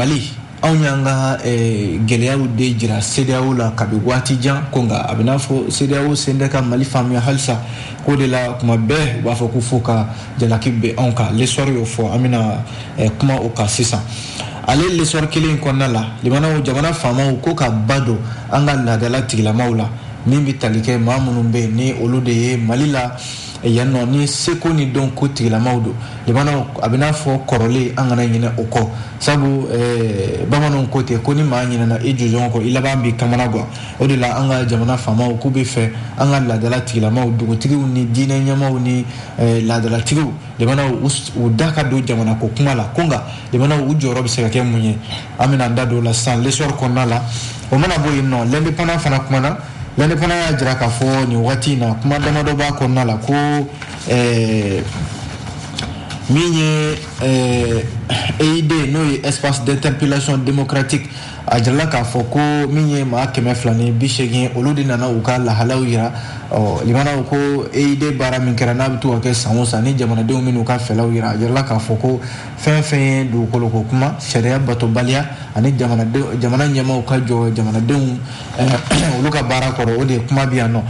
Mali anw yanga geleyaw de jira CEDEAO la kabi wati jan konga abina fo CEDEAO sende ka Mali famia halsa ko de la kuma be wa fo ku foka jalaki be onka l'histoire yo fo amina kuma o ka sisa ale l'histoire kelen konna la limana o jamana fama ko ka bado anga la dala tigla maula min bi talike mamunun be ni olu de ye Mali la yanno ni seko ni don ko tigla mawdo limana abina fo korole angana nyina oko sabu bamanon kote ko ni ma nyina na ejujon ko ilaba bi kamana go odila anga jamana fama ko be fe anga la dala tigla mawdo ko tigi ni dine nyamaw ni la dala tigu limana u daka do jamana ko kuma la konga limana u joro be se ka munye amina ndado la san lesor konala o mana boy no l'indépendant fana kuma na l'indépendant ya jira ka fo ni wati na kuma dama do ba konala ko minye EID no espace d'interpellation démocratique ajala ka foko minye ma keme flani bishegin oludi nana uka la halawira limana ko EID bara min kerana bitu ke samusa ni jamana de minu ka felawira ajala ka foko fen du koloko kuma sharia bato balia ani jamana nyama uka jo jamana de uluka bara ko ode kuma biano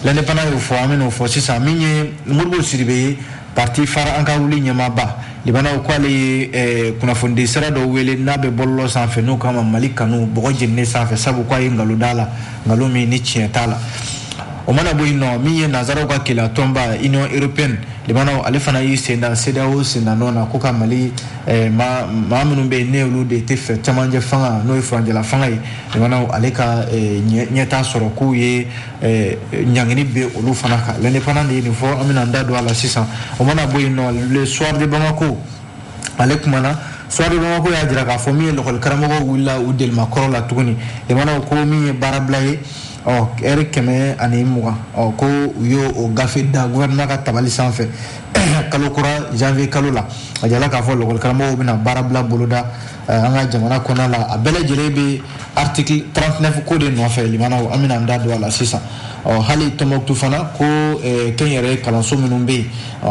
l'indépendant yo fo ameno fo sisa minye murbo siribe parti fara anka wuli nyama ba libana ko ale kuna fondi sara do wele nabe bollo sanfe no kama malikanu bogo jenne sanfe sabu ko ngalo dala ngalo mi ni chietala o mana boy no mi nazaro ka kila tomba union européenne libana ale fana yi senda CEDEAO senda nona ko ka Mali ma munu be ne olu de te fe chamanje fanga no ifranje la fanga libana ale ka nyeta soro ku ye nyangini be olu fana ka l'indépendant ni fo amina ndado ala 600 o mana boy no le soir de Bamako ale kumana soir de Bamako ya jira ka fo mi lokol karamogo willa udel makoro la tuguni libana ko mi barablaye Eric Keme ani muga ko yo o gafe da gouvernement ka tabali sanfɛ kalo kura janvier kalo la ajala ka fɔ lokol karamɔgɔw bɛna baara bila boloda an ka jamana kɔnɔ la a bɛɛ lajɛlen bɛ article 39 ko de nɔfɛ limanaw an bɛna an da don a la sisan hali Tɔnbɔkutu fana ko kɛnyɛrɛ kalanso minnu bɛ yen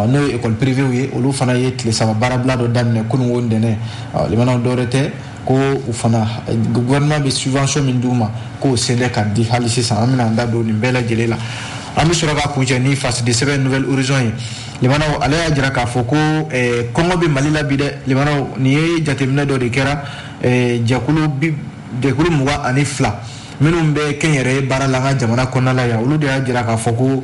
n'o ye école privée ye olu fana ye tile saba baara bila dɔ daminɛ kunun o ntɛnɛn limanaw dɔwɛrɛ tɛ ko u fana gouvernement be subvention min duma ko sende ka di hali sisan amina nda do ni bela jelela ami sura ka kunje ni face de seven nouvelle horizon limana ala ya jira ka foko Congo be Mali la bide limana ni jatemina do de kera jakulu muwa ani fla minnu bɛ kɛnyɛrɛ baara la an ka jamana kɔnɔna la yan olu de y'a jira k'a fɔ ko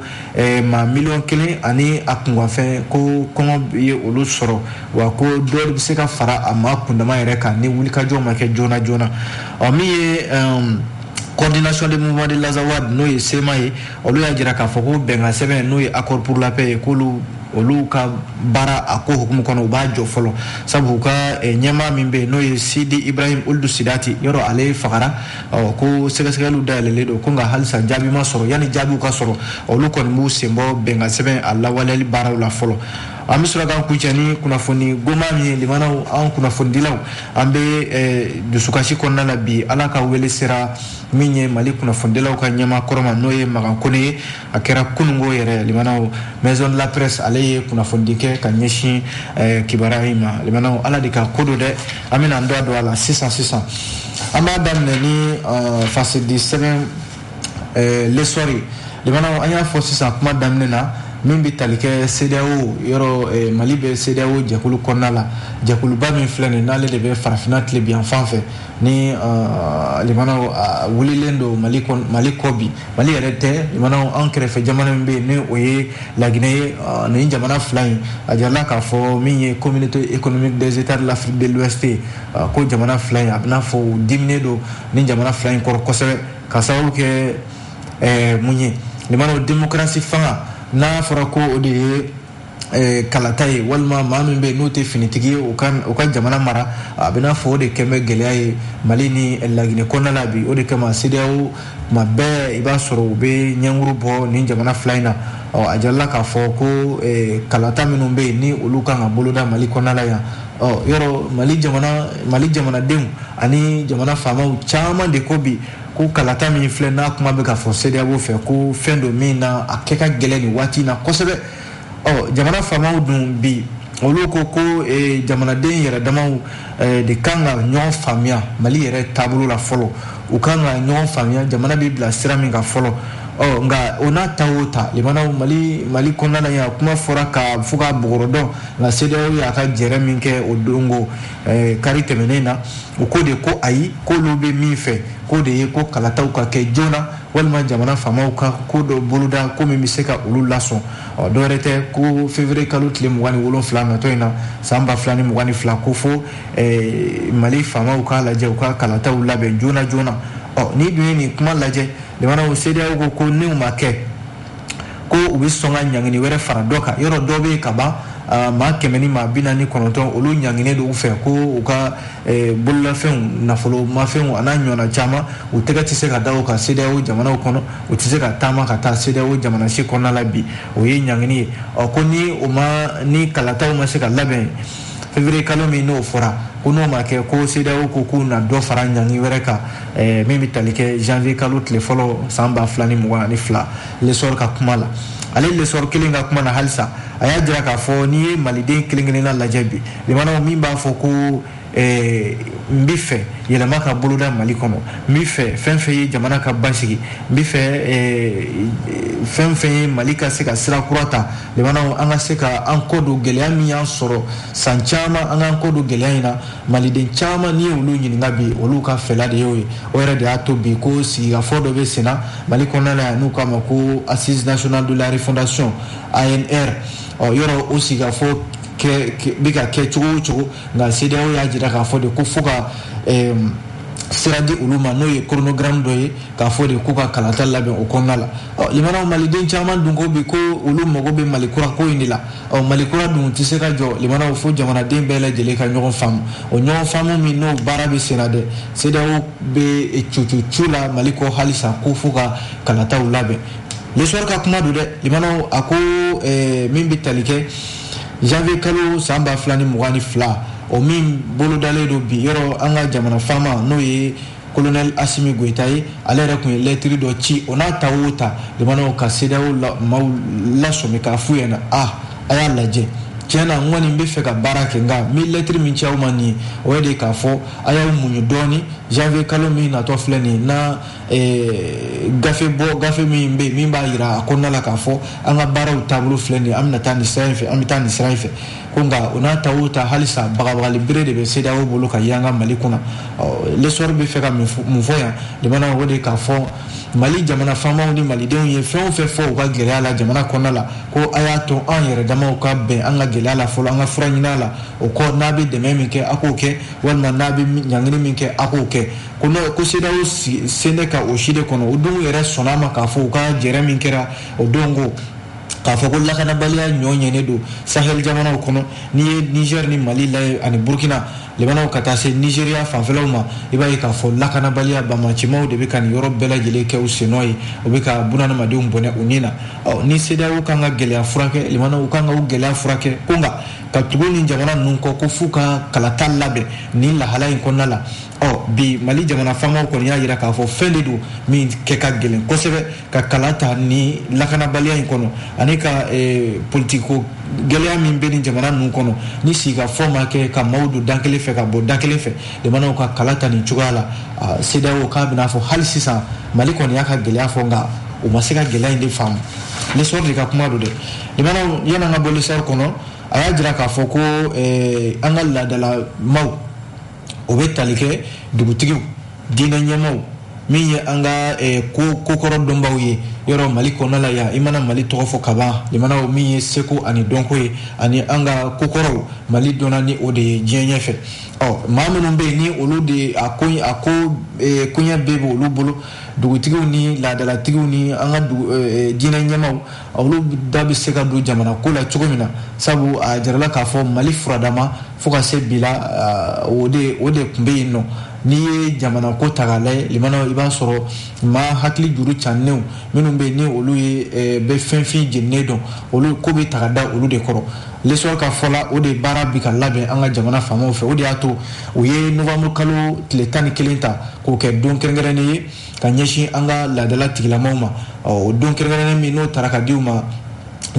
ma miliyɔn 1 ani a kunkanfɛn ko kɔngɔ ye olu sɔrɔ wa ko dɔ bɛ se ka fara a ma kundama yɛrɛ kan ni wulikajɔ ma kɛ joona joona min ye coordination des mouvements de l'Azawad n'o ye SEMA ye olu y'a jira k'a fɔ ko bɛnkan sɛbɛn n'o ye accord pour la paix ye k'olu olu ka baara a ko hukumu kɔnɔ u b'a jɔ fɔlɔ sabu ka ɲɛmaa min bɛ n'o ye Sidi Ibrahim Ould Sidati yɔrɔ ale fagara ko sɛgɛsɛgɛliw dayɛlɛlen don ko nka halisa jaabi ma sɔrɔ yanni jaabiw ka sɔrɔ olu kɔni b'u sen bɔ bɛnkan sɛbɛn a lawaleyali baaraw la fɔlɔ an bɛ sɔrɔ k'an kuncɛ ni kunnafoni goma min ye limanaw an kunnafonidilaw an bɛ dusukasi kɔnɔna la bi ala ka wele sera min ye Mali kunnafonidilaw ka ɲɛmaa kɔrɔma n'o ye Magan Kone ye a kɛra kunungo yɛrɛ limanaw maison de la presse ale ye kunnafoni kɛ ka ɲɛsin kibaruya in ma limanaw ala de ka ko don dɛ an bɛna an da don a la sisan an b'a daminɛ ni face du sɛbɛn l'histoire limanaw an y'a fɔ sisan kuma daminɛ na min bɛ tali kɛ CEDEAO yɔrɔ Mali bɛ CEDEAO jɛkulu kɔnɔna la jɛkuluba min filɛ nin n'ale de bɛ farafinna tile bi yan fan fɛ ni limanaw wulilen don Mali kɔ bi Mali yɛrɛ tɛ limanaw an kɛrɛfɛ jamana min bɛ yen ni o ye Laginɛ ye nin jamana fila in a jirala k'a fɔ min ye communauté économique des états de l'Afrique de l'Ouest ko jamana fila in a bɛna fɔ u diminen don ni jamana fila in kɔrɔ kosɛbɛ ka sababu kɛ mun ye limanaw démocratie fanga n'a fɔra ko o de ye kalata ye walima maa min bɛ n'o tɛ finitigi ye o ka jamana mara a bɛ n'a fɔ o de kɛ bɛ gɛlɛya ye Mali ni Laginɛ kɔnɔna la bi o de kama CEDEAO tuma bɛɛ i b'a sɔrɔ u bɛ ɲɛnkuru bɔ nin jamana fila in na a jirala k'a fɔ ko kalata minnu bɛ yen ni olu kan ka boloda Mali kɔnɔna la yan yɔrɔ Mali jamanadenw ani jamana faamaw caman de ko bi ko kalata min filɛ n'a kuma bɛ ka fɔ CEDEAO fɛ ko fɛn dɔ min na a kɛ ka gɛlɛn nin waati in na kosɛbɛ jamana faamaw dun bi olu ko ko jamanaden yɛrɛ damaw de kan ka ɲɔgɔn faamuya Mali yɛrɛ taabolo la fɔlɔ u kan ka ɲɔgɔn faamuya jamana bɛ bila sira min kan fɔlɔ nka o n'a ta o ta limanaw Mali kɔnɔna la yan kuma fɔra ka fo ka bɔgɔrɔdɔn nka CEDEAO y'a ka jɛrɛ min kɛ o dongo kari tɛmɛnen na u ko de ko ayi k'olu bɛ min fɛ ko de ye ko kalataw ka kɛ joona walima jamana faamaw ka ko dɔ boloda ko min bɛ se ka olu lasɔn dɔ wɛrɛ tɛ ko février kalo tile 27 natɔ in na san 2022 ko fo Mali faamaw k'a lajɛ u ka kalataw labɛn joona ni dun ye nin kuma lajɛ limanaw CEDEAO ko n'u ma kɛ ko u bɛ sɔn ka ɲangini wɛrɛ fara dɔ kan yɔrɔ dɔ bɛ ka ban maa 100 ni maa 49 olu ɲanginen don u fɛ ko u ka bololafɛnw nafolomafɛnw a n'a ɲɔgɔnna caman u tɛgɛ tɛ se ka da o kan CEDEAO jamanaw kɔnɔ u tɛ se ka taama ka taa CEDEAO jamana si kɔnɔna la bi o ye ɲangini ye ko ni kalataw ma se ka labɛn février kalo min n'o fɔra ko n'o ma kɛ ko CEDEAO ko k'u na dɔ fara ɲangi wɛrɛ kan min bɛ tali kɛ janvier kalo tile fɔlɔ san 2022 lesor ka kuma la ale lesor kelen ka kuma na halisa a y'a jira k'a fɔ n'i ye maliden kelen-kelenna lajɛ bi limanaw min b'a fɔ ko n bɛ fɛ yɛlɛma ka boloda Mali kɔnɔ n bɛ fɛ fɛn fɛn ye jamana ka basigi n bɛ fɛ fɛn fɛn ye Mali ka se ka sira kura ta limanaw an ka se ka an kɔ don gɛlɛya min y'an sɔrɔ san caman an k'an kɔ don gɛlɛya in na maliden caman n'i ye olu ɲininka bi olu ka fɛla de y'o ye o yɛrɛ de y'a to bi ko sigikafɔ dɔ bɛ sen na Mali kɔnɔna la yan n'u k'a ma ko Assise nationale de la refondation ANR yɔrɔ o sigikafɔ bɛ ka kɛ cogo o cogo nka CEDEAO y'a jira k'a fɔ de ko fo ka sira di olu ma n'o ye chronogramme dɔ ye k'a fɔ de k'u ka kalata labɛn o kɔnɔna la limanaw maliden caman dun ko bi ko olu mago bɛ malikura ko in de la malikura dun tɛ se ka jɔ limanaw fo jamanaden bɛɛ lajɛlen ka ɲɔgɔn faamu o ɲɔgɔn faamu min n'o baara bɛ sen na dɛ CEDEAO bɛ cucu la Mali kɔ halisa ko fo ka kalataw labɛn lesor ka kuma don dɛ limanaw a ko min bɛ tali kɛ janvier kalo san 2022 o min bolodalen don bi yɔrɔ an ka jamana faama n'o ye colonel Assimi Goïta ye ale yɛrɛ tun ye lɛtiri dɔ ci o n'a ta o ta limanaw ka CEDEAO maaw lasɔmi k'a f'u ɲɛna a y'a lajɛ tiɲɛna n kɔni bɛ fɛ ka baara kɛ nka n bɛ lɛtiri min ci aw ma nin ye o ye de k'a fɔ a y'aw muɲu dɔɔni janvier kalo min natɔ filɛ nin na gafe min bɛ yen min b'a jira a kɔnɔna la k'a fɔ an ka baaraw taabolo filɛ nin ye an bɛ taa nin sira in fɛ an bɛ taa nin sira in fɛ ko nka o n'a ta o ta halisa bagabagali bere de bɛ CEDEAO bolo ka ye an ka Mali kɔnɔ lesor bɛ fɛ ka mun fɔ yan limanaw o de k'a fɔ Mali jamana faamaw ni malidenw ye fɛn o fɛn fɔ u ka gɛlɛya la jamana kɔnɔna la ko a y'a to an yɛrɛ damaw ka bɛn an ka gɛlɛya la fɔlɔ an ka fura ɲini a la o kɔ n'a bɛ dɛmɛ min kɛ a k'o kɛ walima n'a bɛ ɲangini min kɛ a k'o kɛ ko CEDEAO sen bɛ ka o si de kɔnɔ o don yɛrɛ sɔnna ma k'a fɔ u ka jɛrɛ min kɛra o don ko k'a fɔ ko lakanabaliya ɲɔɲɛnen don Sahel jamanaw kɔnɔ n'i ye Niger ni Mali lajɛ ani Burkina limanaw ka taa se Nigeria fanfɛlaw ma i b'a ye k'a fɔ lakanabaliya bamacimaw de bɛ ka nin yɔrɔ bɛɛ lajɛlen kɛ u sen nɔ ye o bɛ ka bunadamadenw bɔnɛ u ni na ni CEDEAO kan ka gɛlɛya furakɛ limanaw kan ka u gɛlɛya furakɛ ko nka ka tugu ni jamana ninnu kɔ ko f'u ka kalata labɛn ni lahala in kɔnɔna la bi Mali jamana faamaw kɔni y'a jira k'a fɔ fɛn de don min kɛ ka gɛlɛn kosɛbɛ ka kala ta ni lakanabaliya in kɔnɔ ani ka politiko gɛlɛya min bɛ nin jamana ninnu kɔnɔ ni sigikafɔ ma kɛ ka maaw don da kelen fɛ ka bɔ da kelen fɛ limanaw ka kala ta nin cogoya la CEDEAO k'a bɛna fɔ hali sisan Mali kɔni y'a ka gɛlɛya fɔ nka u ma se ka gɛlɛya in de faamu lesor de ka kuma don dɛ limanaw yan'an ka bɔ lesor kɔnɔ a y'a jira k'a fɔ ko an ka laadala maaw o bɛ tali kɛ dugutigiw diinɛ ɲɛmaaw min ye an ka kokɔrɔ dɔnbaw ye yɔrɔ Mali kɔnɔna la yan i mana Mali tɔgɔ fɔ ka ban limanaw min ye seko ani dɔnko ye ani an ka kokɔrɔw Mali dɔnna ni o de ye diɲɛ ɲɛfɛ maa minnu bɛ yen ni olu de a ko koɲɛ bɛɛ bɛ olu bolo dugutigiw ni laadalatigiw ni an ka diinɛ ɲɛmaaw olu da bɛ se ka don jamana ko la cogo min na sabu a jarala k'a fɔ Mali furadama fo ka se bi la o de tun bɛ yen nɔ n'i ye jamana ko ta k'a lajɛ limanaw i b'a sɔrɔ maa hakili juru cannenw minnu bɛ yen ni olu ye bɛ fɛnfin jeninen dɔn olu ko bɛ ta ka da olu de kɔrɔ lesor ka fɔ la o de baara bi ka labɛn an ka jamana faamaw fɛ o de y'a to u ye novembre kalo tile 11 ta k'o kɛ don kɛrɛnkɛrɛnnen ye ka ɲɛsin an ka laadala tigilamaw ma o don kɛrɛnkɛrɛnnen min n'o taara ka di u ma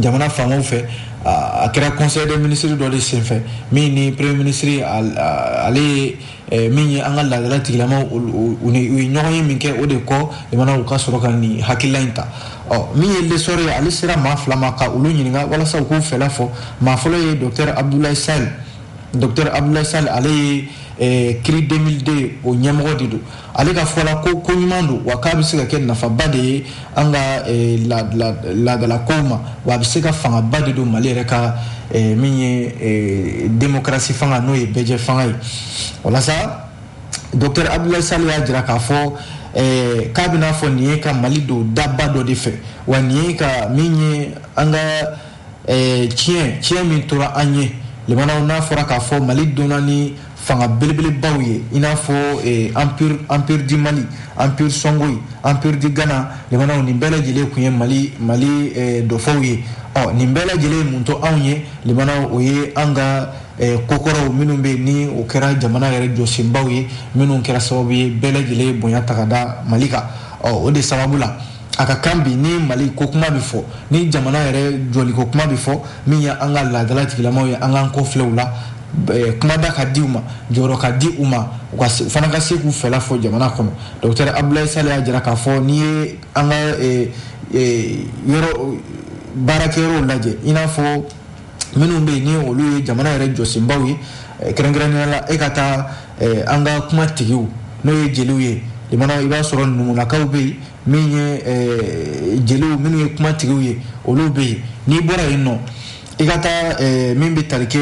jamana faamaw fɛ a kɛra conseil des ministres dɔ de senfɛ min ni premier ministre ale ye min ye an ka laadala tigilamaw u ye ɲɔgɔn ye min kɛ o de kɔ jamana u ka sɔrɔ ka nin hakilila in ta min ye lesɔrɔ ye ale sera maa fila ma ka olu ɲininka walasa u k'u fɛla fɔ maa fɔlɔ ye docteur Abdoulaye Sall ale ye CRI 2002 o ɲɛmɔgɔ de don ale ka fɔla ko ɲuman don wa k'a bɛ se ka kɛ nafaba de ye an ka laadala kow ma wa a bɛ se ka fangaba de don Mali yɛrɛ ka min ye démocratie fanga n'o ye bɛɛjɛ fanga ye walasa docteur Abdoulaye Sall y'a jira k'a fɔ k'a bɛna fɔ nin ye ka Mali don daba dɔ de fɛ wa nin ye ka min ye an ka tiɲɛ min tora an ye limanaw n'a fɔra k'a fɔ Mali donna ni fanga belebelebaw ye i n'a fɔ empire du Mali, empire Songhai, empire du Ghana limanaw nin bɛɛ lajɛlen kun ye Mali dɔfɔw ye nin bɛɛ lajɛlen mun to anw ye limanaw o ye an ka kokɔrɔw minnu bɛ ni o kɛra jamana yɛrɛ jɔsenbaw ye minnu kɛra sababu ye bɛɛ lajɛlen bonya ta ka da Mali kan o de sababu la a ka kan bi ni Mali ko kuma bɛ fɔ ni jamana yɛrɛ jɔli ko kuma bɛ fɔ min ye an ka laadala tigilamaw ye an k'an kɔfilɛ u la kumada ka di u ma jɔyɔrɔ ka di u ma u fana ka se k'u fɛla fɔ jamana kɔnɔ docteur Abdoulaye Sall y'a jira k'a fɔ n'i ye an ka baarakɛyɔrɔw lajɛ i n'a fɔ minnu bɛ yen ni olu ye jamana yɛrɛ jɔsenbaw ye kɛrɛnkɛrɛnnenya la e ka taa an ka kuma tigiw n'o ye jeliw ye limanaw i b'a sɔrɔ numulakaw bɛ yen min ye jeliw minnu ye kuma tigiw ye olu bɛ yen n'i bɔra yen nɔ i ka taa min bɛ tali kɛ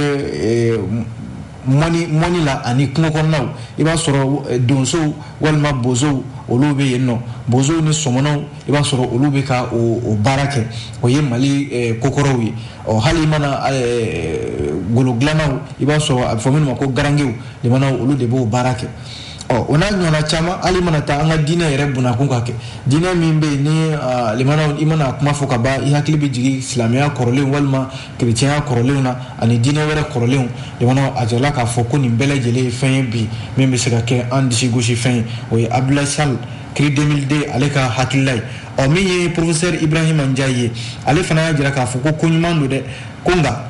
mɔni la ani kungo kɔnɔnaw i b'a sɔrɔ donsow walima bozow olu bɛ yen nɔ bozow ni sɔmɔnɔw i b'a sɔrɔ olu bɛ ka o baara kɛ o ye Mali kokɔrɔw ye hali i mana golo dilannaw i b'a sɔrɔ a bɛ fɔ minnu ma ko garangew limanaw olu de b'o baara kɛ o n'a ɲɔgɔnna caman hali mana taa an ka diinɛ yɛrɛ bunakun ka kɛ diinɛ min bɛ yen ni limanaw i mana kuma fɔ ka ban i hakili bɛ jigin silamɛya kɔrɔlenw walima kerecɛnya kɔrɔlenw na ani diinɛ wɛrɛ kɔrɔlenw limanaw a jirala k'a fɔ ko nin bɛɛ lajɛlen ye fɛn ye bi min bɛ se ka kɛ an disi gosi fɛn ye o ye Abdoulaye Sall CRI 2002 ale ka hakilila ye min ye professeur Ibrahima Ndiaye ye ale fana y'a jira k'a fɔ ko ɲuman don dɛ ko nka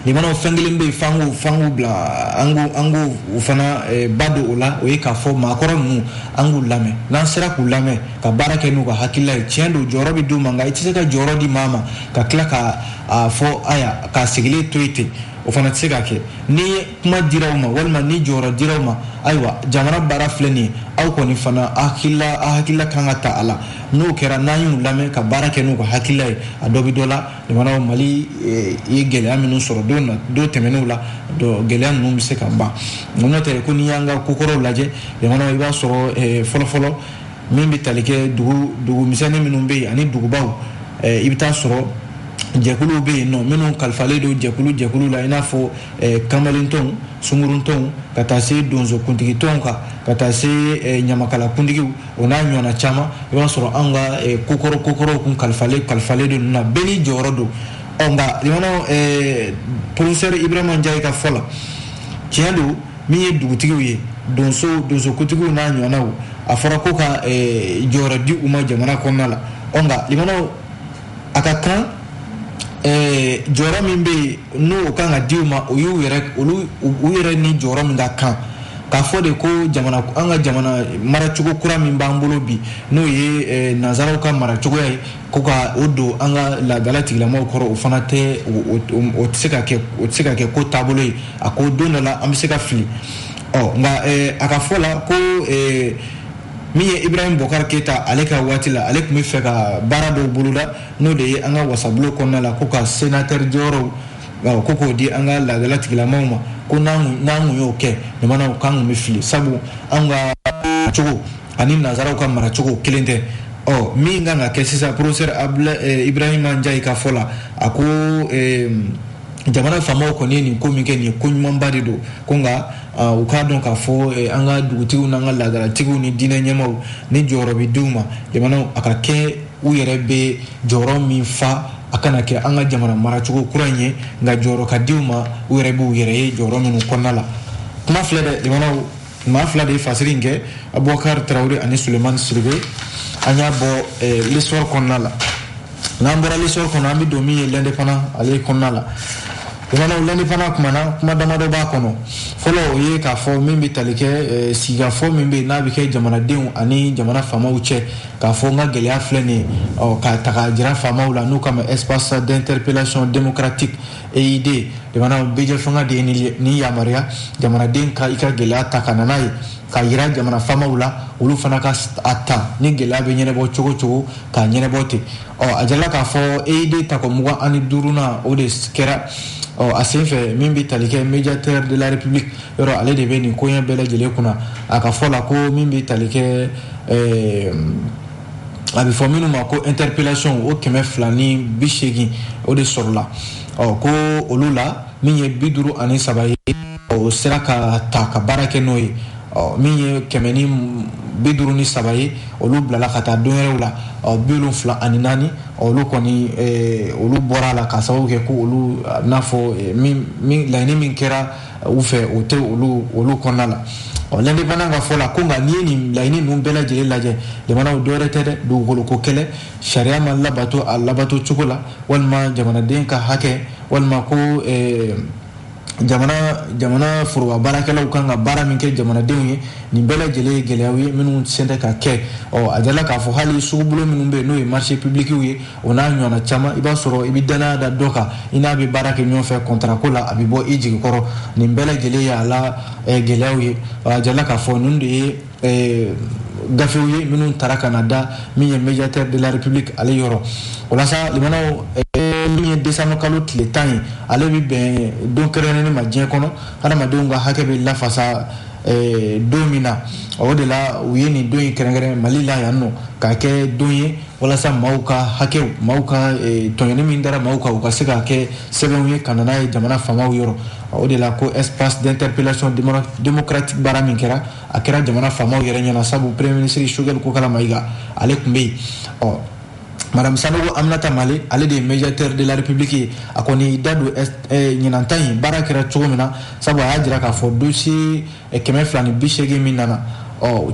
limanaw fɛn kelen bɛ yen f'an k'u bila an k'u fana ba don o la o ye k'a fɔ maakɔrɔ ninnu an k'u lamɛn n'an sera k'u lamɛn ka baara kɛ n'u ka hakilila ye tiɲɛ don jɔyɔrɔ bɛ d'u ma nka i tɛ se ka jɔyɔrɔ di maa ma ka tila k'a fɔ aya k'a sigilen to yen ten o fana tɛ se ka kɛ ni kuma diraw ma walima ni jɔyɔrɔ diraw ma ayiwa jamana baara filɛ nin ye aw kɔni fana a hakilila kan ka ta a la n'o kɛra n'an y'u lamɛn ka baara kɛ n'u ka hakilila ye a dɔ bɛ dɔ la limanaw Mali ye gɛlɛya minnu sɔrɔ don tɛmɛnenw la gɛlɛya ninnu bɛ se ka ban n'o tɛ ko n'i y'an ka kokɔrɔw lajɛ limanaw i b'a sɔrɔ fɔlɔfɔlɔ min bɛ tali kɛ dugu misɛnnin minnu bɛ yen ani dugubaw i bɛ taa sɔrɔ jɛkuluw bɛ yen nɔ minnu kalifalen don jɛkulu la i n'a fɔ kamalentɔnw sunguruntonw ka taa se donsokuntigitɔnw kan ka taa se ɲamakalakuntigiw o n'a ɲɔgɔnna caman i b'a sɔrɔ an ka kokɔrɔw kun kalifalen don ninnu na bɛɛ n'i jɔyɔrɔ don nka limanaw professeur Ibrahima Ndiaye ka fɔ la tiɲɛ don min ye dugutigiw ye donsokuntigiw n'a ɲɔgɔnnaw a fɔra ko ka jɔyɔrɔ di u ma jamana kɔnɔna la nka limanaw a ka kan jɔyɔrɔ min bɛ yen n'o kan ka di u ma o y'u yɛrɛ ni jɔyɔrɔ min ka kan k'a fɔ de ko an ka jamana maracogo kura min b'an bolo bi n'o ye nanzaraw ka maracogoya ye ko ka o don an ka laadala tigilamaw kɔrɔ o fana tɛ o tɛ se ka kɛ ko taabolo ye a ko don dɔ la an bɛ se ka fili nka a ka fɔ la ko min ye Ibrahim Bokar Keita ale ka waati la ale tun bɛ fɛ ka baara dɔw boloda n'o de ye an ka wasabulon kɔnɔna la ko ka sénateur jɔyɔrɔw ko k'o di an ka laadala tigilamaw ma ko n'an kun y'o kɛ limanaw k'an kun bɛ fili sabu an ka maracogo ani nanzaraw ka maracogo kelen tɛ min kan ka kɛ sisan professeur Ibrahima Ndiaye ka fɔ la a ko jamana faamaw kɔni ye nin ko min kɛ nin ye ko ɲumanba de don ko nka u k'a dɔn k'a fɔ an ka dugutigiw n'an ka laadalatigiw ni diinɛ ɲɛmaw ni jɔyɔrɔ bɛ d'u ma jamanaw a ka kɛ u yɛrɛ bɛ jɔyɔrɔ min fa a kana kɛ an ka jamana maracogo kura in ye nka jɔyɔrɔ ka di u ma u yɛrɛ b'u yɛrɛ ye jɔyɔrɔ minnu kɔnɔna la kuma filɛ dɛ jamanaw maa fila de ye fasiri in kɛ Abubakar Tarawele ani Sulemani Siribe an y'a bɔ l'histoire kɔnɔna la ngambora lisor kono ambi domi l'indépendant ale konnala imana l'indépendant kuma damado ba kono folo ye ka fo mimbi talike siga fo mimbi na bike jamana den ani jamana fama uche ka fo nga gelia flene o ka taka jira fama ula no comme espace d'interpellation démocratique EID imana beje fonga de ni yamaria jamana den ka ika gelia takana nai ka yira jamana fama ula ulu fana ka atta ni gelia be nyene bo chogo ka nyene bote o ajala ka fo EID takomuwa ani duruna o de skera a senfɛ min bɛ tali kɛ médiateur de la république yɔrɔ ale de bɛ nin ko ɲɛ bɛɛ lajɛlen kunna a ka fɔ la ko min bɛ tali kɛ a bɛ fɔ minnu ma ko interpellation o 280 o de sɔrɔla ko olu la min ye 53 ye o sera ka ta ka baara kɛ n'o ye min ye 153 ye olu bilala ka taa don wɛrɛw la 74 olu kɔni olu bɔra la ka sababu kɛ ko olu n'a fɔ min laɲini min kɛra u fɛ o tɛ olu kɔnɔna la l'indépendant ka fɔ la ko nka n'i ye nin laɲini ninnu bɛɛ lajɛlen lajɛ jamanaw dɔwɛrɛ tɛ dɛ dugukolo ko kɛlɛ sariya ma labato a labato cogo la walima jamanaden ka hakɛ walima ko jamana foroba baarakɛlaw kan ka baara min kɛ jamanadenw ye nin bɛɛ lajɛlen ye gɛlɛyaw ye minnu sen tɛ ka kɛ a jala k'a fɔ hali sugubolo minnu bɛ yen n'o ye marché publicw ye o n'a ɲɔgɔnna caman i b'a sɔrɔ i bɛ danaya da dɔ kan i n'a bɛ baara kɛ ɲɔgɔn fɛ contrat ko la a bɛ bɔ i jigi kɔrɔ nin bɛɛ lajɛlen ye a la gɛlɛyaw ye a jala k'a fɔ ninnu de ye gafew ye minnu taara ka na da min ye médiateur de la république ale yɔrɔ o la sa limanaw min ye décembre kalo tile 10 ye ale bɛ bɛn don kɛrɛnkɛrɛnnen ma diɲɛ kɔnɔ hadamadenw ka hakɛ bɛ lafasa don min na o de la u ye nin don in kɛrɛnkɛrɛn mali la yan nɔ k'a kɛ don ye walasa maaw ka hakɛw maaw ka tɔɲɔni min dara maaw kan u ka se ka kɛ sɛbɛnw ye ka na n'a ye jamana faamaw yɔrɔ o de la ko espace d'interpellation démocratique baara min kɛra a kɛra jamana faamaw yɛrɛ ɲɛna sabu premier ministre Choguel Kokala Mayiga ale tun bɛ yen Madame Sanogo Aminata Male ale de ye médiateur de la république ye a kɔni da don ɲinanta in baara kɛra cogo min na sabu a y'a jira k'a fɔ dossier 280 min nana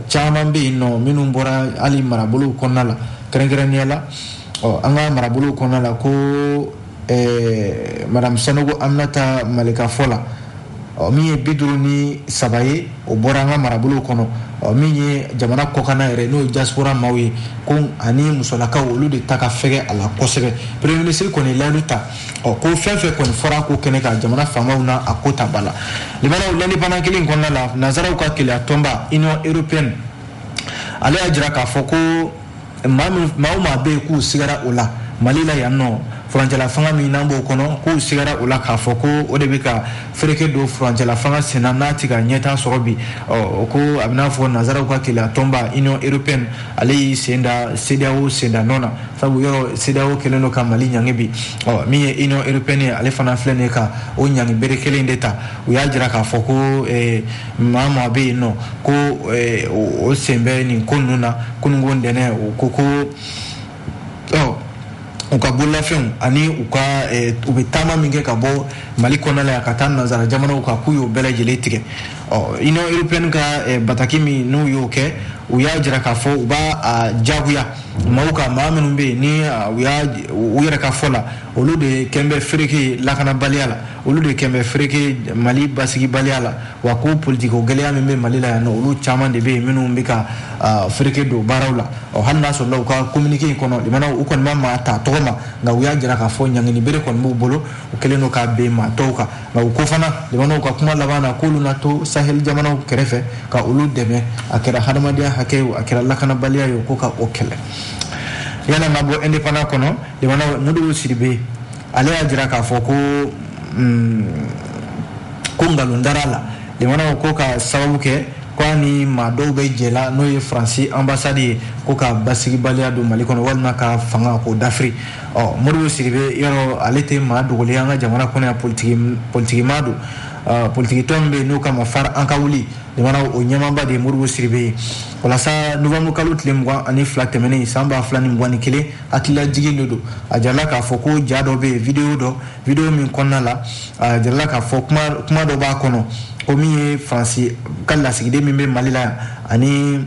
caman bɛ yen nɔ minnu bɔra hali marabolow kɔnɔna la kɛrɛnkɛrɛnnenya la an ka marabolow kɔnɔna la ko Madame Sanogo Aminata Male ka fɔ la min ye 53 ye o bɔra an ka marabolow kɔnɔ min ye jamana kɔkanna yɛrɛ n'o ye diaspora maaw ye ko ani musolakaw olu de ta ka fɛgɛ a la kosɛbɛ premier ministre kɔni layidu ta ko fɛn fɛn kɔni fɔra ko kɛnɛ kan jamana faamaw na a ko ta ba la limanaw l'indépendant kelen kɔnɔna la nazaraw ka keleya tɔnba union européenne ale y'a jira k'a fɔ ko maa o maa bɛ yen k'u sigara o la mali la yan nɔ furancɛla fanga min n'an b'o kɔnɔ k'u sigara o la k'a fɔ ko o de bɛ ka fereke don furancɛla fanga sen na n'a tɛ ka ɲɛtaa sɔrɔ bi ko a bɛ n'a fɔ nazaraw ka keleya tɔnba union européenne ale y'i sen da CEDEAO sen da nɔ na sabu yɔrɔ CEDEAO kɛlen don ka mali ɲangi bi min ye union européenne ye ale fana filɛ nin ye ka o ɲangi bere kelen de ta u y'a jira k'a fɔ ko maa o maa bɛ yen nɔ ko o sen bɛ nin ko ninnu na kununko ntɛnɛn o ko u ka bololafɛnw ani u bɛ taama min kɛ ka bɔ mali kɔnɔna la ka taa nanzara jamanaw kan k'u y'o bɛɛ lajɛlen tigɛ union européenne ka bataki min n'u y'o kɛ u y'a jira k'a fɔ u b'a jagoya maaw ka maa minnu bɛ yen ni u yɛrɛ ka fɔ la olu de kɛn bɛ fereke lakanabaliya la olu de kɛn bɛ fereke mali basigibaliya la wa ko politiko gɛlɛya min bɛ mali la yan nɔ olu caman de bɛ yen minnu bɛ ka fereke don baaraw la hali n'a sɔrɔla u ka communiqué in kɔnɔ limanaw u kɔni ma maa ta tɔgɔ ma nka u y'a jira k'a fɔ ɲangini bere kɔni b'u bolo u kɛlen don k'a ben maa tɔw kan nka u ko fana limanaw ka kuma laban na k'olu na to sahel jamanaw kɛrɛfɛ ka olu dɛmɛ a kɛra hadamadenya hakɛ ye a kɛra lakanabaliya ye ko ka o kɛlɛ yana ma bɔ indépendant kɔnɔ limanaw Modibo Sidibe ale y'a jira k'a fɔ ko nkalondara la limanaw ko ka sababu kɛ ko ani maa dɔw bɛ jɛla n'o ye Faransi ambassade ye ko ka basigibaliya don mali kɔnɔ walima ka fanga k'o dafiri Modibo Sidibe yɔrɔ ale tɛ maa dogolen an ka jamana kɔnɔ yan politiki maa don politiki tɔn min bɛ yen n'o kama far an ka wuli limanaw o ɲɛmaaba de ye Modibo Sidibe ye walasa novembre kalo tile 22 tɛmɛnen san 2021 hakilila jigin de don a jarala k'a fɔ ko ja dɔ bɛ yen video min kɔnɔna la a jarala k'a fɔ kuma dɔ b'a kɔnɔ ko min ye Faransi ka lasigiden min bɛ mali la yan ani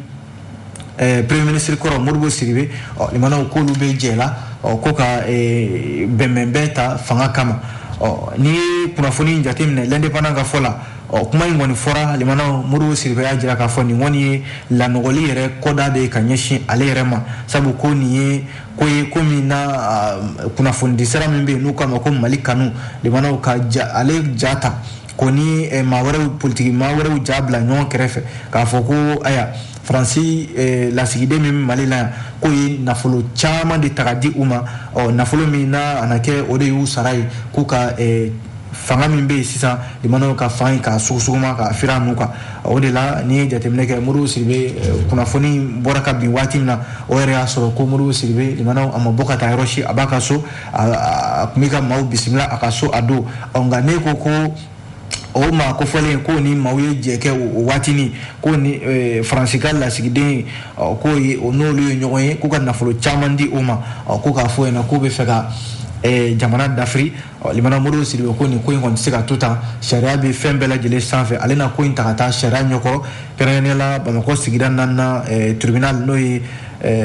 premier ministre kɔrɔ Modibo Sidibe limanaw k'olu bɛ jɛ la ko ka bɛnbɛnbɛn ta fanga kama ni kunnafoni jateminɛ l'indépendant ka fɔ la kuma in kɔni fɔra limana Modibo Sidibe y'a jira k'a fɔ nin kɔni ye lanɔgɔli yɛrɛ kɔda de ye ka ɲɛsin ale yɛrɛ ma sabu ko nin ye ko ye ko min na kunnafonidi sira min bɛ yen n'u k'a ma ko Mali kanu limanaw ka ale ja ta ko ni maa wɛrɛw politiki maa wɛrɛw ja bila ɲɔgɔn kɛrɛfɛ k'a fɔ ko aya Faransi lasigiden min Mali la yan ko ye nafolo caman de ta ka di u ma nafolo min na a na kɛ o de y'u sara ye k'u ka fanga min bɛ yen sisan limanaw ka fanga ka sugusuguma ka fira n'u kan o de la ni ye jateminɛ kɛ Modibo Sidibe kunnafoni bɔra ka bin waati min na o yɛrɛ y'a sɔrɔ ko Modibo Sidibe limanaw a ma bɔ ka taa yɔrɔ si a b'a ka so a tun bɛ ka maaw bisimila a ka so a don nka ne ko o ma ko fɔlen ko ni maaw ye jɛ kɛ o waatini ko ni Faransi ka lasigiden ko o n'olu ye ɲɔgɔn ye k'u ka nafolo caman di o ma ko k'a fɔ yen k'u bɛ fɛ ka jamana dafiri limana Modibo Sidibe ko nin ko in kɔni tɛ se ka to tan sariya bɛ fɛn bɛɛ lajɛlen sanfɛ ale na ko in ta ka taa sariya ɲɛkɔrɔ kɛrɛnkɛrɛnnenya la Bamakɔ sigida 4nan tribunal n'o ye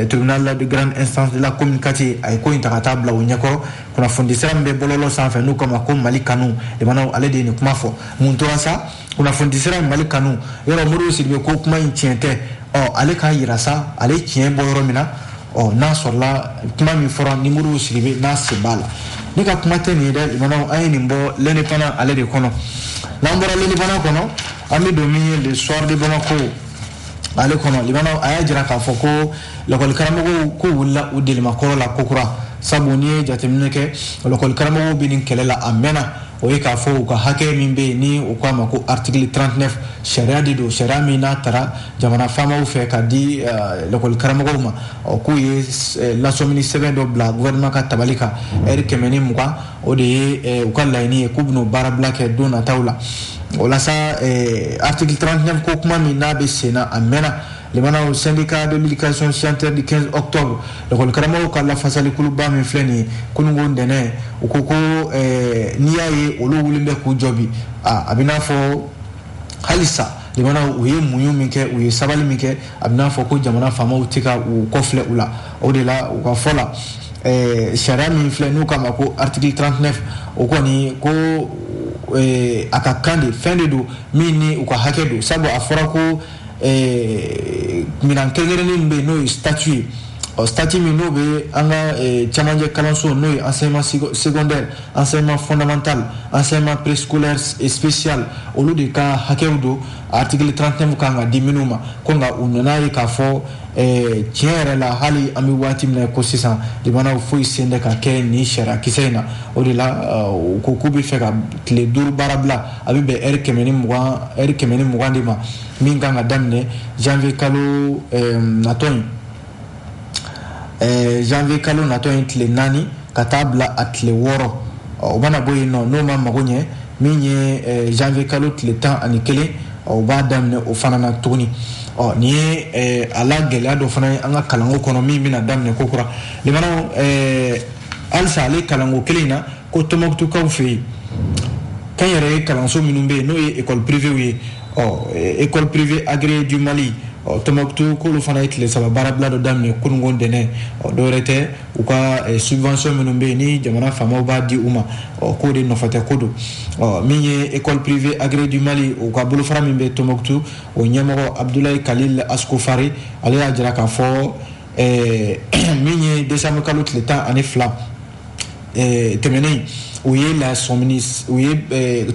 tribunal de grande instance de la commune Kati a ye ko in ta ka taa bila o ɲɛkɔrɔ kunnafoni sira min bɛ bɔlɔlɔ sanfɛ n'u kama ko Mali kanu limana ale de ye nin kuma fɔ mun tora sa kunnafoni sira Mali kanu yɔrɔ Modibo Sidibe ko kuma in tiɲɛ tɛ ale k'a yira sa ale tiɲɛ bɔ yɔrɔ min na n'a sɔrɔla kuma min fɔra ni Modibo Sidibe n'a se b'a la ne ka kuma tɛ nin ye dɛ limanaw an ye nin bɔ l'indépendant ale de kɔnɔ n'an bɔra l'indépendant kɔnɔ an bɛ don min ye le soir de Bamako ale kɔnɔ limanaw a y'a jira k'a fɔ ko lakɔli karamɔgɔw ko wulila u delimakɔrɔ la kokura sabu n'i ye jateminɛ kɛ lakɔli karamɔgɔw bɛ nin kɛlɛ la a mɛnna o ye k'a fɔ u ka hakɛ min bɛ yen ni u k'a ma ko article 39 sariya de don sariya min n'a taara jamana faamaw fɛ ka di lakɔli karamɔgɔw ma k'u ye lasɔmini sɛbɛn dɔ bila gouvernement ka tabali kan heure 120 o de ye u ka laɲini ye k'u bɛn'o baarabila kɛ don nataw la o la sa article 39 ko kuma min n'a bɛ sen na a mɛnna limanaw syndicat de l'éducation scientifique du 15 octobre lakɔli karamɔgɔw ka lafasali kuluba min filɛ nin ye kunungo ntɛnɛn u ko n'i y'a ye olu wulilen bɛ k'u jɔ bi a bɛ n'a fɔ halisa limanaw u ye muɲu min kɛ u ye sabali min kɛ a bɛ n'a fɔ ko jamana faamaw tɛ ka u kɔfilɛ u la o de la u ka fɔ la sariya min filɛ n'u k'a ma ko article 39 o kɔni ko a ka kan de fɛn de don min ni u ka hakɛ don sabu a fɔra ko minan kɛrɛnkɛrɛnnen bɛ yen n'o ye statut ye statut min n'o bɛ an ka cɛmancɛ kalanso n'o ye enseignement secondaire enseignement fondamental enseignement préscolaire et spécial olu de ka hakɛw don article 39 kan ka di minnu ma ko nka u nana ye k'a fɔ tiɲɛ yɛrɛ la hali an bɛ waati min na ko sisan limanaw foyi sen tɛ ka kɛ nin sariya kisɛ in na o de la u ko k'u bɛ fɛ ka tile 5 baara bila a bɛ bɛn heure 120 de ma min kan ka daminɛ janvier kalo natɔ in janvier kalo natɔ in tile 4 ka taa bila a tile 6 o mana bɔ yen nɔ n'o ma mago ɲɛ min ye janvier kalo tile 11 o b'a daminɛ o fana na tuguni nin ye a la gɛlɛya dɔ fana ye an ka kalanko kɔnɔ min bɛna daminɛ ko kura limanaw halisa ale kalanko kelen in na ko Tɔnbukutukaw fɛ yen kɛnyɛrɛ ye kalanso minnu bɛ yen n'o ye école privée ye école privée agréée du Mali Tɔnbukutu k'olu fana ye tile 3 baarabila dɔ daminɛ kunungo ntɛnɛn dɔwɛrɛ tɛ u ka subvention minnu bɛ yen ni jamana faamaw b'a di u ma k'o de nɔfɛ tɛ ko don min ye école privée agréée du Mali u ka bolofara min bɛ Tɔnbukutu o ɲɛmɔgɔ Abdulayi Kalil Askofari ale y'a jira k'a fɔ min ye décembre kalo tile 12 tɛmɛnen u ye lasɔmini u ye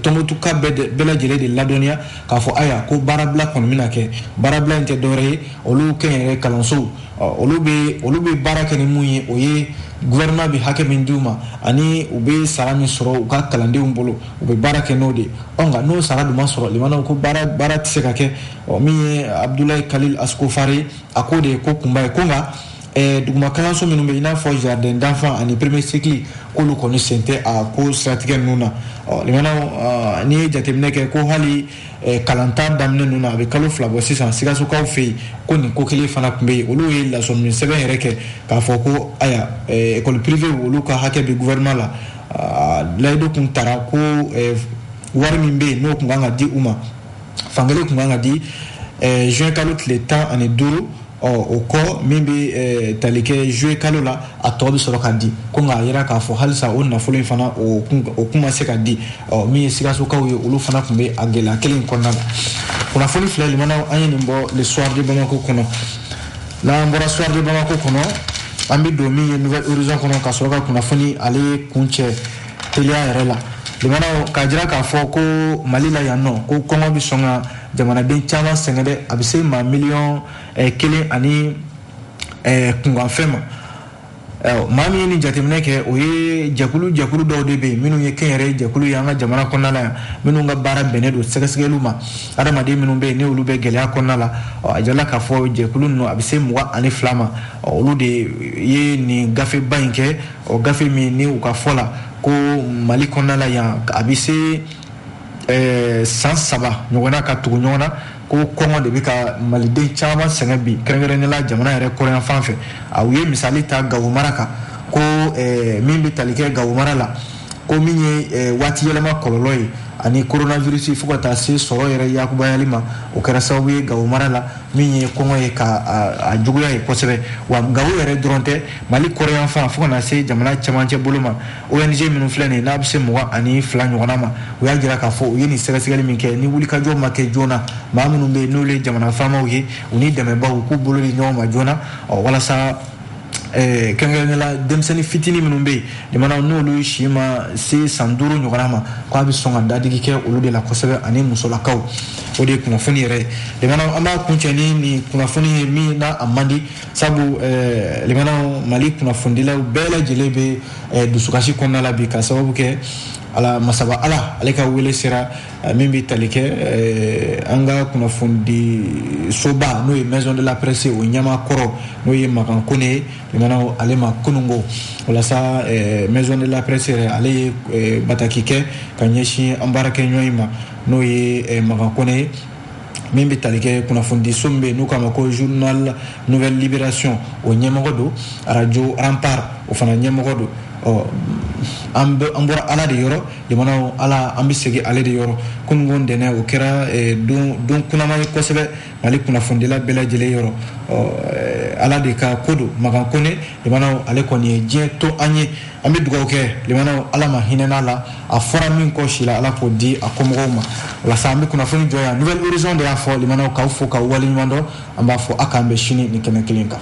Tɔnbukutuka bɛɛ lajɛlen de ladɔnniya k'a fɔ aya ko baarabila kɔni bɛna kɛ baarabila in tɛ dɔwɛrɛ ye olu kɛnyɛrɛ kalansow olu bɛ baara kɛ ni mun ye o ye gouvernement bɛ hakɛ min d'u ma ani u bɛ sara min sɔrɔ u ka kalandenw bolo u bɛ baara kɛ n'o de nka n'o sara dun ma sɔrɔ limanaw ko baara tɛ se ka kɛ min ye Abdulayi Kalil Askofari a ko de ye ko kunba ye ko nka duguma kalanso minnu bɛ i n'a fɔ jardin d'enfant ani premier cycle k'olu kɔni sen tɛ a ko siratigɛ ninnu na limanaw n'i ye jateminɛ kɛ ko hali kalanta daminɛ ninnu na a bɛ kalo 2 bɔ sisan Sikasokaw fɛ yen ko nin ko kelen fana tun bɛ yen olu ye lasɔmini sɛbɛn yɛrɛ kɛ k'a fɔ ko aya école privée olu ka hakɛ bɛ gouvernement la layidu kun taara ko wari min bɛ yen n'o tun kan ka di u ma fankelen tun kan ka di juin kalo tile 15 o kɔ min bɛ tali kɛ juillet kalo la a tɔ bɛ sɔrɔ ka di ko nka a yira k'a fɔ halisa o nafolo in fana o kun ma se ka di min ye Sikasokaw ye olu fana tun bɛ a gɛlɛya kelen in kɔnɔna la kunnafoni filɛ limanaw an ye nin bɔ le soir de Bamako kɔnɔ n'an bɔra soir de Bamako kɔnɔ an bɛ don min ye Nouvelle Horizon kɔnɔ ka sɔrɔ ka kunnafoni ale kun cɛ teliya yɛrɛ la limanaw k'a jira k'a fɔ ko Mali la yan nɔ ko kɔngɔ bɛ sɔn ka jamanaden caman sɛgɛn dɛ a bɛ se maa miliyɔn 1 ani kunkanfɛn ma maa min ye nin jateminɛ kɛ o ye jɛkulu dɔw de bɛ yen minnu ye kɛnyɛrɛye jɛkulu ye an ka jamana kɔnɔna la yan minnu ka baara bɛnnen don sɛgɛsɛgɛliw ma adamaden minnu bɛ yen ni olu bɛ gɛlɛya kɔnɔna la a jala k'a fɔ jɛkulu ninnu a bɛ se 22 ma olu de ye nin gafeba in kɛ gafe min ni u ka fɔ la ko Mali kɔnɔna la yan a bɛ se san 3 ɲɔgɔnna ka tugu ɲɔgɔn na ko kɔngɔ de bɛ ka maliden caman sɛgɛn bi kɛrɛnkɛrɛnnenya jamana yɛrɛ kɔrɔyan fan fɛ u ye misali ta Gawo mara kan ko min bɛ tali kɛ Gawo mara la ko min ye waati yɛlɛma kɔlɔlɔ ye ani coronavirus fo ka taa se sɔrɔ yɛrɛ yakubayali ma o kɛra sababu ye Gawo mara la min ye kɔngɔ ye ka juguya ye kosɛbɛ wa Gawo yɛrɛ dɔrɔn tɛ Mali kɔrɔyan fan fo ka na se jamana camancɛ bolo ma ONG minnu filɛ nin n'a bɛ se 22 ɲɔgɔnna ma u y'a jira k'a fɔ u ye nin sɛgɛsɛgɛli min kɛ ni wulikajɔ ma kɛ joona maa minnu bɛ yen n'olu ye jamana faamaw ye u ni dɛmɛbaw u k'u bolo di ɲɔgɔn ma joona walasa kɛrɛnkɛrɛnnenya denmisɛnnin fitinin minnu bɛ yen limanaw n'olu si ma se san 5 ɲɔgɔnna ma k'a bɛ sɔn ka dadigi kɛ olu de la kosɛbɛ ani musolakaw o de ye kunnafoni yɛrɛ ye limanaw an b'a kuncɛ ni nin kunnafoni ye min n'a a man di sabu limanaw Mali kunnafonidilaw bɛɛ lajɛlen bɛ dusukasi kɔnɔna la bi ka sababu kɛ ala masaba ala ale ka wele sera min bɛ tali kɛ an ka kunnafoni soba n'o ye maison de la presse o ɲɛma kɔrɔ n'o ye Makan Kone ye limanaw ale ma kunungo walasa maison de la presse yɛrɛ ale ye bataki kɛ ka ɲɛsin an baarakɛɲɔgɔn in ma n'o ye Makan Kone ye min bɛ tali kɛ kunnafoni so min bɛ yen n'u k'a ma ko journal Nouvelle Libération o ɲɛmɔgɔ don radio Rempart o fana ɲɛmɔgɔ don an bɔra ala de yɔrɔ limanaw ala an bɛ segin ale de yɔrɔ kunungo ntɛnɛn o kɛra don kunnama ye kosɛbɛ Mali kunnafonidila bɛɛ lajɛlen yɔrɔ ala de ka ko don Makan Kone limanaw ale kɔni ye diɲɛ to an ye an bɛ dugawu kɛ limanaw ala ma hinɛ n'a la a fɔra min kɔ si la ala k'o di a kɔmɔgɔw ma walasa an bɛ kunnafoni jɔ yan Nouvelle Horizon de y'a fɔ limanaw k'aw fo k'aw waleɲuman dɔn an b'a fɔ a k'an bɛ sini ni kɛnɛ kelen kan.